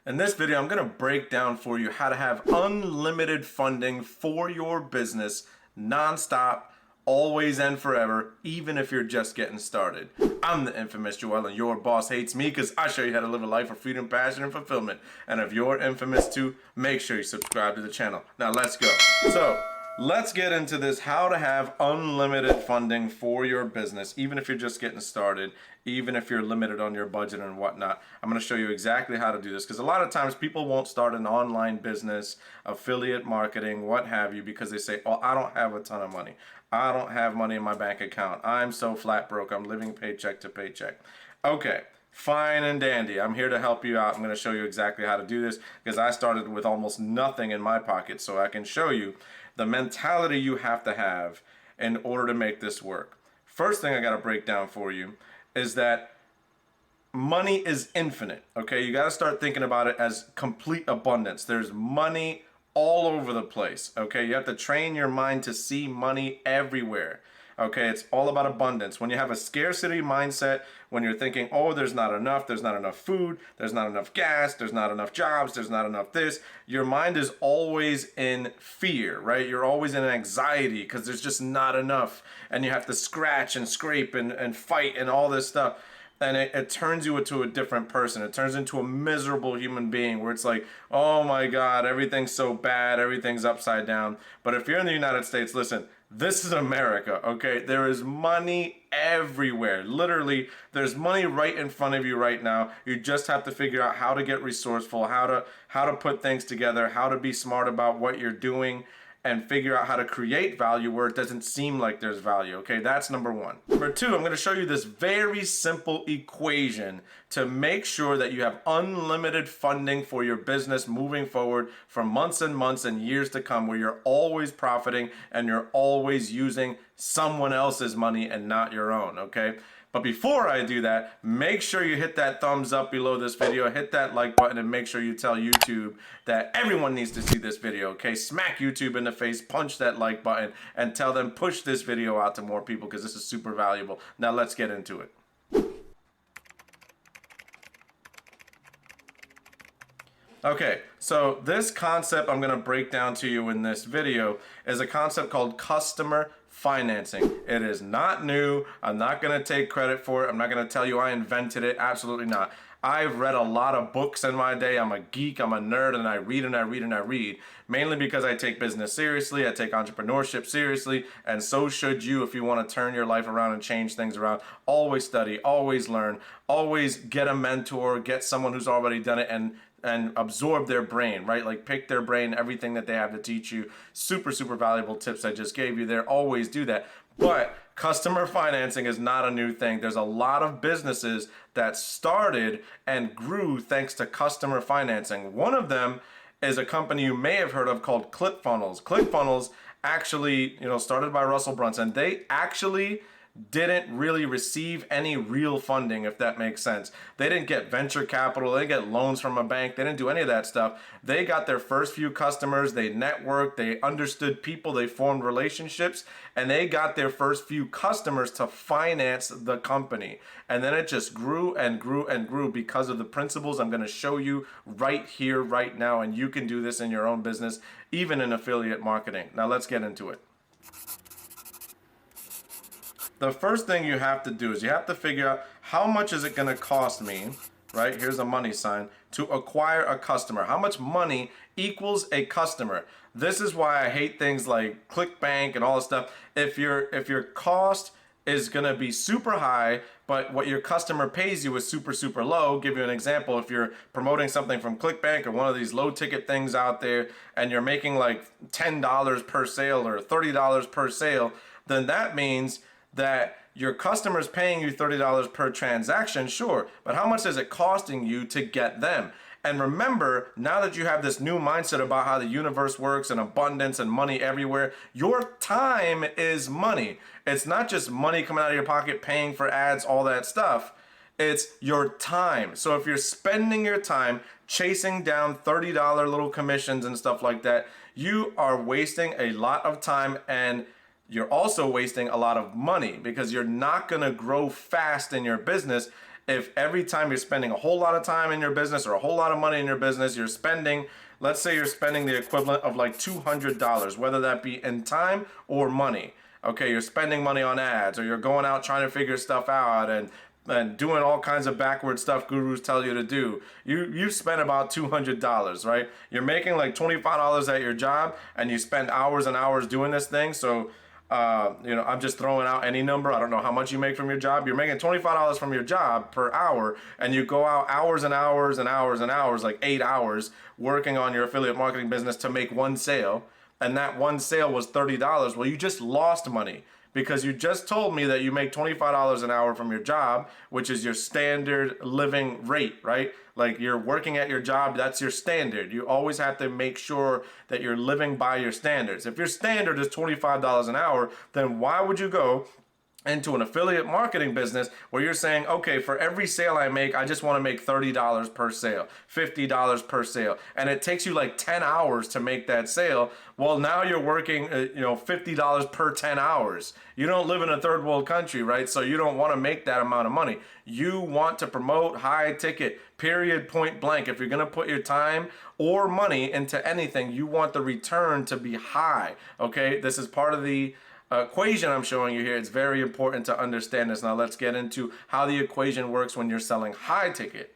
In this video, I'm going to break down for you how to have unlimited funding for your business, nonstop, always and forever, even if you're just getting started. I'm the infamous Joel, and your boss hates me because I show you how to live a life of freedom, passion, and fulfillment. And if you're infamous too, make sure you subscribe to the channel. Now let's go. So let's get into this, how to have unlimited funding for your business, even if you're just getting started, even if you're limited on your budget and whatnot. I'm going to show you exactly how to do this, because a lot of times people won't start an online business, affiliate marketing, what have you, because they say, oh, I don't have a ton of money. I don't have money in my bank account. I'm so flat broke. I'm living paycheck to paycheck. Okay. Fine and dandy. I'm here to help you out. I'm going to show you exactly how to do this, because I started with almost nothing in my pocket, so I can show you the mentality you have to have in order to make this work. First thing I got to break down for you is that money is infinite. Okay, you got to start thinking about it as complete abundance. There's money all over the place. Okay, you have to train your mind to see money everywhere. Okay, it's all about abundance. When you have a scarcity mindset, when you're thinking, oh, there's not enough food, there's not enough gas, there's not enough jobs, there's not enough this, your mind is always in fear, right? You're always in anxiety because there's just not enough, and you have to scratch and scrape and fight and all this stuff. And it turns you into a different person. It turns into a miserable human being where it's like, oh my God, everything's so bad, everything's upside down. But if you're in the United States, listen, this is America, okay? There is money everywhere. Literally, there's money right in front of you right now. You just have to figure out how to get resourceful, how to put things together, how to be smart about what you're doing, and figure out how to create value where it doesn't seem like there's value. Okay, that's number one. Number two, I'm going to show you this very simple equation to make sure that you have unlimited funding for your business moving forward for months and months and years to come, where you're always profiting and you're always using someone else's money and not your own. Okay. But before I do that, make sure you hit that thumbs up below this video, hit that like button, and make sure you tell YouTube that everyone needs to see this video, okay? Smack YouTube in the face, punch that like button, and tell them push this video out to more people, because this is super valuable. Now let's get into it. Okay, so this concept I'm going to break down to you in this video is a concept called customer financing. It is not new. I'm not going to take credit for it. I'm not going to tell you I invented it. Absolutely not. I've read a lot of books in my day. I'm a geek, I'm a nerd, and I read and I read and I read, mainly because I take business seriously, I take entrepreneurship seriously, and so should you if you want to turn your life around and change things around. Always study, always learn, always get a mentor, get someone who's already done it, and absorb their brain, right? Like pick their brain, everything that they have to teach you. Super, super valuable tips I just gave you there. Always do that. But customer financing is not a new thing. There's a lot of businesses that started and grew thanks to customer financing. One of them is a company you may have heard of called ClickFunnels. ClickFunnels actually, started by Russell Brunson. They actually didn't really receive any real funding, if that makes sense. They didn't get venture capital, they didn't get loans from a bank, they didn't do any of that stuff. They got their first few customers, they networked, they understood people, they formed relationships, and they got their first few customers to finance the company. And then it just grew and grew and grew because of the principles I'm going to show you right here, right now, and you can do this in your own business, even in affiliate marketing. Now let's get into it. The first thing you have to do is you have to figure out how much is it going to cost me, right? Here's a money sign, to acquire a customer. How much money equals a customer? This is why I hate things like ClickBank and all this stuff. If your cost is going to be super high, but what your customer pays you is super, super low. I'll give you an example. If you're promoting something from ClickBank or one of these low ticket things out there, and you're making like $10 per sale or $30 per sale, then that means that your customer's paying you $30 per transaction, sure, but how much is it costing you to get them? And remember, now that you have this new mindset about how the universe works and abundance and money everywhere, your time is money. It's not just money coming out of your pocket, paying for ads, all that stuff. It's your time. So if you're spending your time chasing down $30 little commissions and stuff like that, you are wasting a lot of time, and you're also wasting a lot of money, because you're not going to grow fast in your business if every time you're spending a whole lot of time in your business or a whole lot of money in your business, you're spending, let's say you're spending the equivalent of like $200, whether that be in time or money. Okay, you're spending money on ads, or you're going out trying to figure stuff out and doing all kinds of backward stuff gurus tell you to do. You spend about $200, right? You're making like $25 at your job, and you spend hours and hours doing this thing. So, I'm just throwing out any number. I don't know how much you make from your job. You're making $25 from your job per hour, and you go out hours and hours and hours and hours, like 8 hours, working on your affiliate marketing business to make one sale. And that one sale was $30. Well, you just lost money, because you just told me that you make $25 an hour from your job, which is your standard living rate, right? Like, you're working at your job, that's your standard. You always have to make sure that you're living by your standards. If your standard is $25 an hour, then why would you go into an affiliate marketing business where you're saying, okay, for every sale I make, I just want to make $30 per sale, $50 per sale, and it takes you like 10 hours to make that sale? Well, now you're working, $50 per 10 hours. You don't live in a third world country, right? So you don't want to make that amount of money. You want to promote high ticket, period, point blank. If you're going to put your time or money into anything, you want the return to be high. Okay, this is part of the equation I'm showing you here. It's very important to understand this. Now let's get into how the equation works when you're selling high ticket.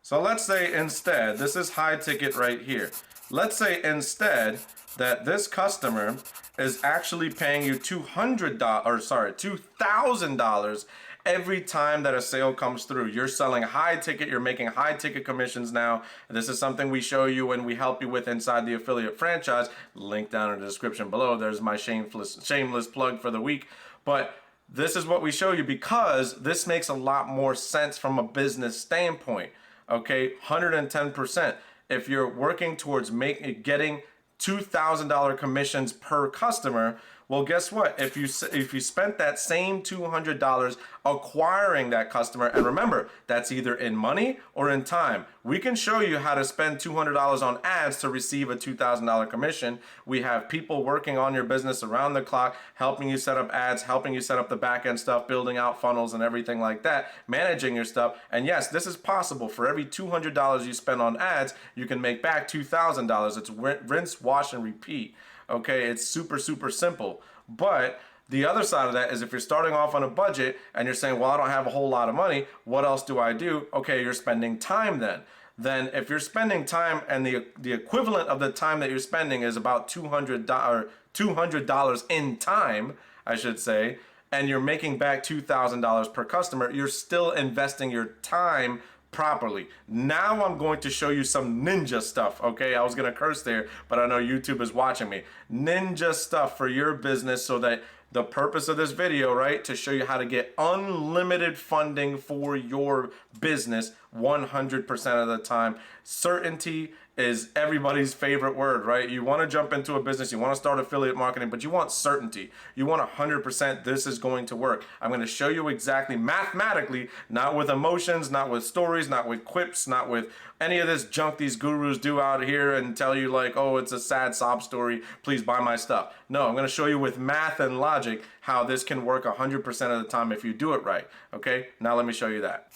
So let's say instead, this is high ticket right here. Let's say instead that this customer is actually paying you $2,000 every time that a sale comes through. You're selling high ticket, you're making high ticket commissions now. This is something we show you and we help you with inside the affiliate franchise. Link down in the description below. There's my shameless plug for the week. But this is what we show you, because this makes a lot more sense from a business standpoint. Okay, 110%. If you're working towards getting $2,000 commissions per customer, well, guess what? If you spent that same $200 acquiring that customer, and remember, that's either in money or in time. We can show you how to spend $200 on ads to receive a $2,000 commission. We have people working on your business around the clock, helping you set up ads, helping you set up the back end stuff, building out funnels and everything like that, managing your stuff. And yes, this is possible. For every $200 you spend on ads, you can make back $2,000. It's rinse, wash, and repeat. Okay, it's super, super simple. But the other side of that is, if you're starting off on a budget and you're saying, well, I don't have a whole lot of money, what else do I do? Okay, you're spending time then. Then if you're spending time, and the equivalent of the time that you're spending is about $200 in time, I should say, and you're making back $2,000 per customer, you're still investing your time properly. Now I'm going to show you some ninja stuff. Okay, I was gonna curse there, but I know YouTube is watching me. Ninja stuff for your business, so that the purpose of this video, right, to show you how to get unlimited funding for your business 100% of the time. Certainty is everybody's favorite word, right? You want to jump into a business, you want to start affiliate marketing, but you want certainty. You want 100% this is going to work. I'm going to show you exactly, mathematically, not with emotions, not with stories, not with quips, not with any of this junk these gurus do out here and tell you like, oh, it's a sad sob story, please buy my stuff. No, I'm going to show you with math and logic how this can work 100% of the time if you do it right. Okay, now let me show you that.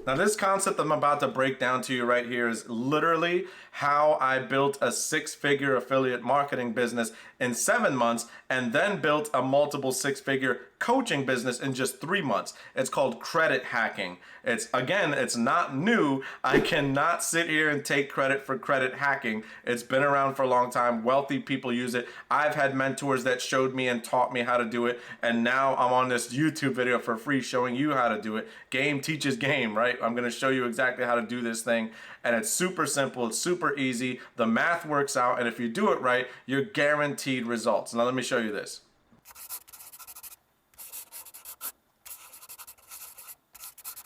Now this concept I'm about to break down to you right here is literally how I built a 6-figure affiliate marketing business in 7 months, and then built a multiple 6-figure coaching business in just 3 months. It's called credit hacking. It's not new. I cannot sit here and take credit for credit hacking. It's been around for a long time. Wealthy people use it. I've had mentors that showed me and taught me how to do it, and now I'm on this YouTube video for free showing you how to do it. Game teaches game, right? I'm going to show you exactly how to do this thing, and it's super simple. It's super easy. The math works out, and if you do it right, you're guaranteed results. Now let me show you this.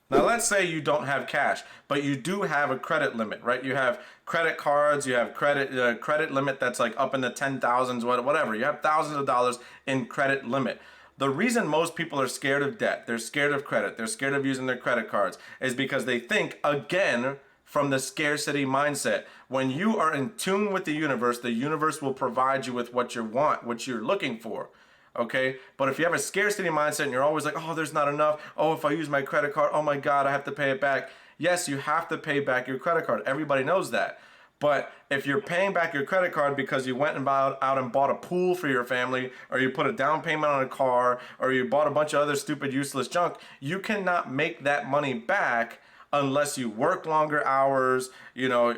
Now let's say you don't have cash, but you do have a credit limit, right? You have credit cards, you have credit limit that's like up in the 10,000s, whatever. You have thousands of dollars in credit limit. The reason most people are scared of debt, they're scared of credit, they're scared of using their credit cards, is because they think, again, from the scarcity mindset. When you are in tune with the universe will provide you with what you want, what you're looking for. Okay? But if you have a scarcity mindset and you're always like, oh, there's not enough. Oh, if I use my credit card, oh my God, I have to pay it back. Yes, you have to pay back your credit card. Everybody knows that. But if you're paying back your credit card because you went and out and bought a pool for your family, or you put a down payment on a car, or you bought a bunch of other stupid, useless junk, you cannot make that money back unless you work longer hours,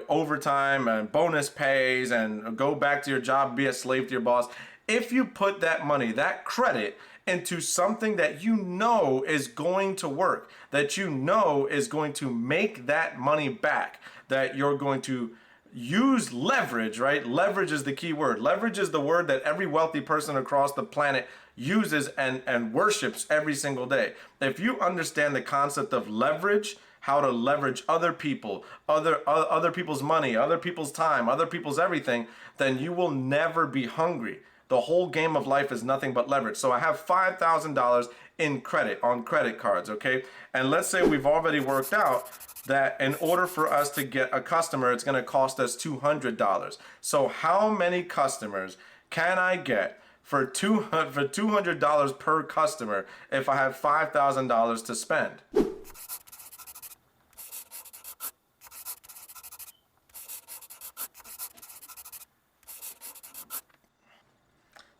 overtime and bonus pays, and go back to your job, be a slave to your boss. If you put that money, that credit, into something that you know is going to work, that you know is going to make that money back, that you're going to use leverage, right? Leverage is the key word. Leverage is the word that every wealthy person across the planet uses and worships every single day. If you understand the concept of leverage, how to leverage other people, other people's money, other people's time, other people's everything, then you will never be hungry. The whole game of life is nothing but leverage. So I have $5,000 in credit on credit cards, okay? And let's say we've already worked out that in order for us to get a customer, it's gonna cost us $200. So how many customers can I get for $200 per customer if I have $5,000 to spend?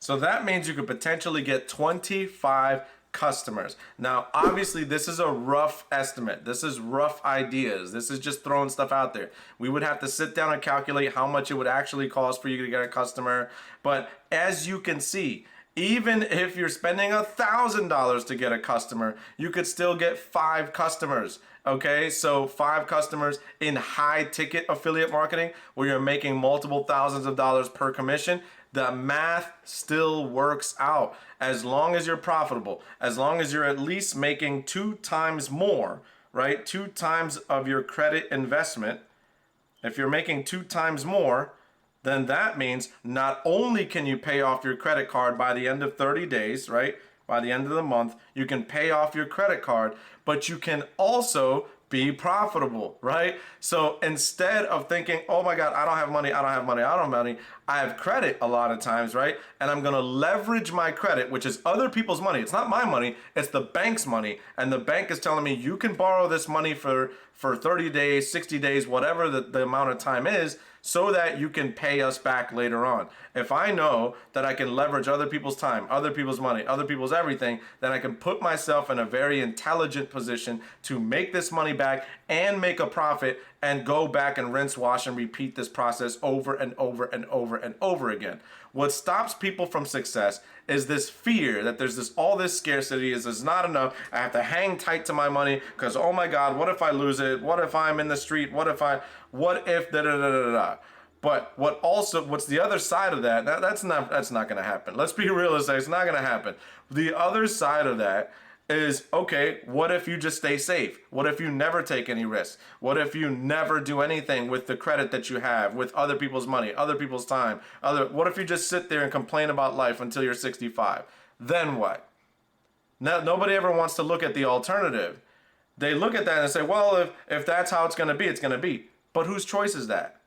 So that means you could potentially get 25 customers. Now, obviously, this is a rough estimate. This is rough ideas. This is just throwing stuff out there. We would have to sit down and calculate how much it would actually cost for you to get a customer. But as you can see, even if you're spending $1,000 to get a customer, you could still get 5 customers. Okay, so 5 customers in high ticket affiliate marketing where you're making multiple thousands of dollars per commission. The math still works out as long as you're profitable, as long as you're at least making 2 times more, right? 2 times of your credit investment. If you're making 2 times more, then that means not only can you pay off your credit card by the end of 30 days, right? By the end of the month, you can pay off your credit card, but you can also be profitable, right? So instead of thinking, oh my God, I don't have money, I don't have money, I don't have money, I have credit a lot of times, right? And I'm gonna leverage my credit, which is other people's money. It's not my money, it's the bank's money. And the bank is telling me you can borrow this money for 30 days, 60 days, whatever the amount of time is, so that you can pay us back later on. If I know that I can leverage other people's time, other people's money, other people's everything, then I can put myself in a very intelligent position to make this money back and make a profit and go back and rinse, wash, and repeat this process over and over and over and over again. What stops people from success is this fear that there's all this scarcity, is there's not enough, I have to hang tight to my money because, oh my God, what if I lose it? What if I'm in the street? What if da da da da da? But what's the other side of that? That's not going to happen. Let's be realistic. It's not going to happen. The other side of that is, okay, what if you just stay safe? What if you never take any risks? What if you never do anything with the credit that you have, with other people's money, other people's time? What if you just sit there and complain about life until you're 65? Then what? Now, nobody ever wants to look at the alternative. They look at that and say, well, if that's how it's going to be, it's going to be. But whose choice is that?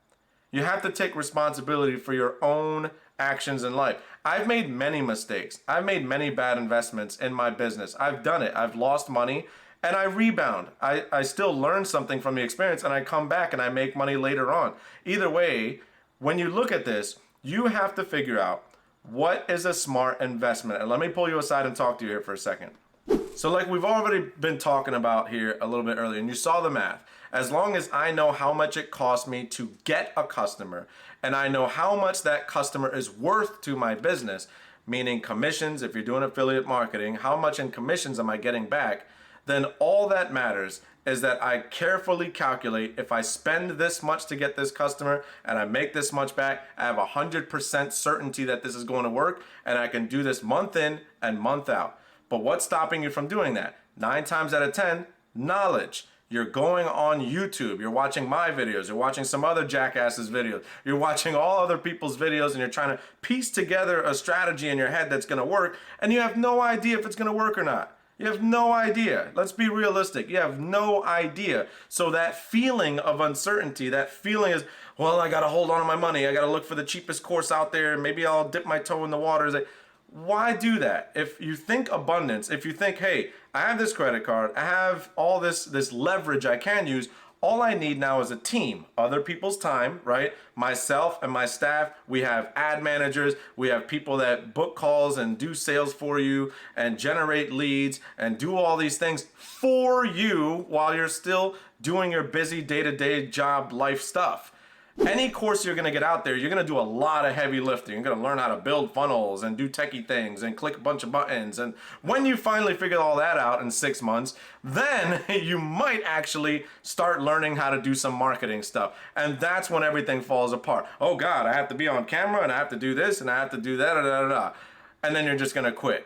You have to take responsibility for your own actions in life. I've made many mistakes. I've made many bad investments in my business. I've done it. I've lost money and I rebound. I still learn something from the experience and I come back and I make money later on. Either way, when you look at this, you have to figure out what is a smart investment. And let me pull you aside and talk to you here for a second. So like we've already been talking about here a little bit earlier, and you saw the math. As long as I know how much it costs me to get a customer, and I know how much that customer is worth to my business, meaning commissions, if you're doing affiliate marketing, how much in commissions am I getting back, then all that matters is that I carefully calculate, if I spend this much to get this customer and I make this much back, I have 100% certainty that this is going to work, and I can do this month in and month out. But what's stopping you from doing that? 9 times out of 10, knowledge. You're going on YouTube, you're watching my videos, you're watching some other jackass's videos, you're watching all other people's videos, and you're trying to piece together a strategy in your head that's going to work, and you have no idea if it's going to work or not. You have no idea. Let's be realistic. You have no idea. So that feeling of uncertainty, that feeling is, well, I got to hold on to my money. I got to look for the cheapest course out there. Maybe I'll dip my toe in the water. It's like, why do that? If you think abundance, if you think, hey, I have this credit card, I have all this leverage I can use, all I need now is a team, other people's time, right? Myself and my staff, we have ad managers, we have people that book calls and do sales for you and generate leads and do all these things for you while you're still doing your busy day-to-day job life stuff. Any course you're going to get out there, you're going to do a lot of heavy lifting. You're going to learn how to build funnels and do techie things and click a bunch of buttons. And when you finally figure all that out in 6 months, then you might actually start learning how to do some marketing stuff. And that's when everything falls apart. Oh God, I have to be on camera and I have to do this and I have to do that. And then you're just going to quit.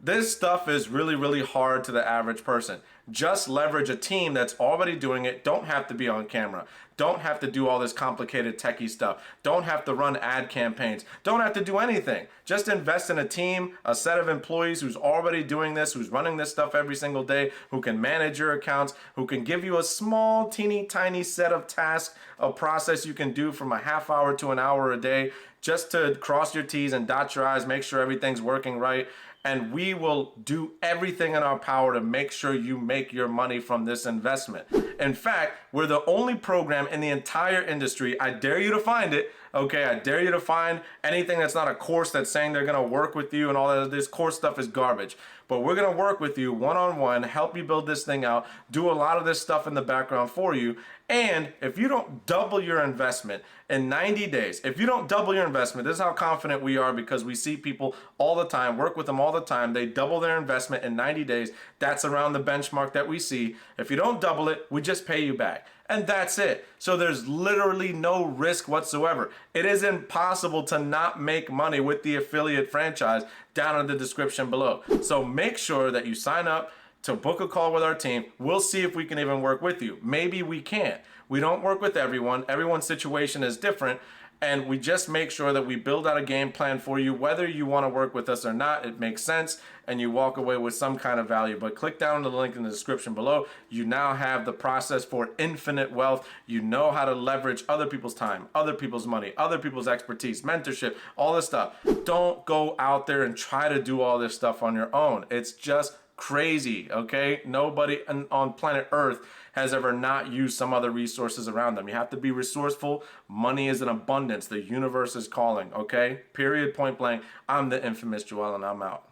This stuff is really, really hard to the average person. Just leverage a team that's already doing it. Don't have to be on camera. Don't have to do all this complicated techie stuff. Don't have to run ad campaigns. Don't have to do anything. Just invest in a team, a set of employees who's already doing this, who's running this stuff every single day, who can manage your accounts, who can give you a small, teeny, tiny set of tasks, a process you can do from a half hour to an hour a day, just to cross your T's and dot your I's, make sure everything's working right. And we will do everything in our power to make sure you make your money from this investment. In fact, we're the only program in the entire industry. I dare you to find it. Okay, I dare you to find anything that's not a course that's saying they're gonna work with you and all that. This course stuff is garbage. But we're gonna work with you one-on-one, help you build this thing out, do a lot of this stuff in the background for you. And if you don't double your investment in 90 days, if you don't double your investment, this is how confident we are because we see people all the time, work with them all the time. They double their investment in 90 days. That's around the benchmark that we see. If you don't double it, we just pay you back. And that's it. So there's literally no risk whatsoever. It is impossible to not make money with the affiliate franchise down in the description below. So make sure that you sign up to book a call with our team. We'll see if we can even work with you. Maybe we can't. We don't work with everyone. Everyone's situation is different. And we just make sure that we build out a game plan for you, whether you want to work with us or not. It makes sense and you walk away with some kind of value. But click down on the link in the description below. You now have the process for infinite wealth. You know how to leverage other people's time, other people's money, other people's expertise, mentorship, all this stuff. Don't go out there and try to do all this stuff on your own. It's just crazy, okay? Nobody on planet Earth has ever not used some other resources around them. You have to be resourceful. Money is in abundance. The universe is calling, okay? Period, point blank. I'm the infamous Joel, and I'm out.